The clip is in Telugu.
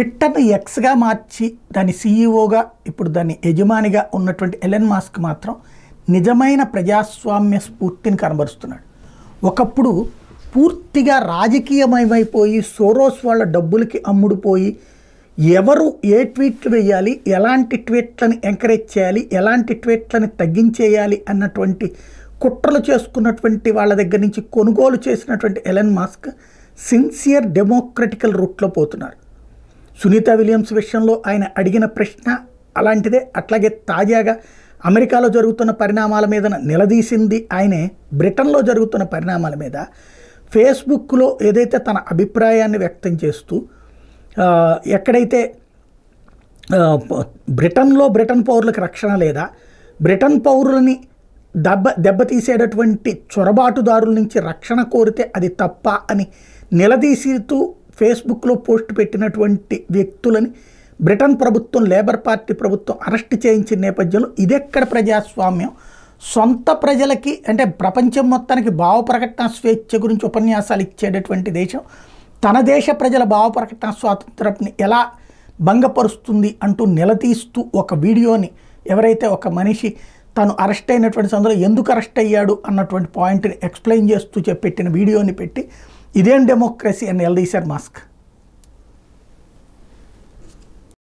ట్విట్టర్ని ఎక్స్గా మార్చి దాని సీఈఓగా ఇప్పుడు దాని యజమానిగా ఉన్నటువంటి ఎలన్ మస్క్ మాత్రం నిజమైన ప్రజాస్వామ్య స్ఫూర్తిని కనబరుస్తున్నాడు. ఒకప్పుడు పూర్తిగా రాజకీయమయమైపోయి సోరోస్ వాళ్ళ డబ్బులకి అమ్ముడుపోయి ఎవరు ఏ ట్వీట్లు వేయాలి, ఎలాంటి ట్వీట్లను ఎంకరేజ్ చేయాలి, ఎలాంటి ట్వీట్లను తగ్గించేయాలి అన్నటువంటి కుట్రలు చేసుకున్నటువంటి వాళ్ళ దగ్గర నుంచి కొనుగోలు చేసినటువంటి ఎలన్ మస్క్ సిన్సియర్ డెమోక్రటికల్ రూట్లో పోతున్నారు. సునీత విలియమ్స్ విషయంలో ఆయన అడిగిన ప్రశ్న అలాంటిదే. అట్లాగే తాజాగా అమెరికాలో జరుగుతున్న పరిణామాల మీద నిలదీసింది ఆయనే. బ్రిటన్లో జరుగుతున్న పరిణామాల మీద ఫేస్బుక్లో ఏదైతే తన అభిప్రాయాన్ని వ్యక్తం చేస్తూ ఎక్కడైతే బ్రిటన్ పౌరులకు రక్షణ లేదా, బ్రిటన్ పౌరులని దెబ్బతీసేటటువంటి చొరబాటుదారుల నుంచి రక్షణ కోరితే అది తప్ప అని నిలదీసితూ ఫేస్బుక్లో పోస్ట్ పెట్టినటువంటి వ్యక్తులని బ్రిటన్ ప్రభుత్వం, లేబర్ పార్టీ ప్రభుత్వం అరెస్ట్ చేయించిన నేపథ్యంలో ఇదెక్కడ ప్రజాస్వామ్యం? సొంత ప్రజలకి అంటే ప్రపంచం మొత్తానికి భావ ప్రకటన స్వేచ్ఛ గురించి ఉపన్యాసాలు ఇచ్చేటటువంటి దేశం తన దేశ ప్రజల భావ ప్రకటన స్వాతంత్రాన్ని ఎలా భంగపరుస్తుంది అంటూ నిలదీస్తూ ఒక వీడియోని ఎవరైతే ఒక మనిషి తను అరెస్ట్ అయినటువంటి సందర్భంలో ఎందుకు అరెస్ట్ అయ్యాడు అన్నటువంటి పాయింట్ని ఎక్స్ప్లెయిన్ చేస్తూ పెట్టిన వీడియోని పెట్టి ఇదేం డెమోక్రసీ అని నిలదీశారు మస్క్.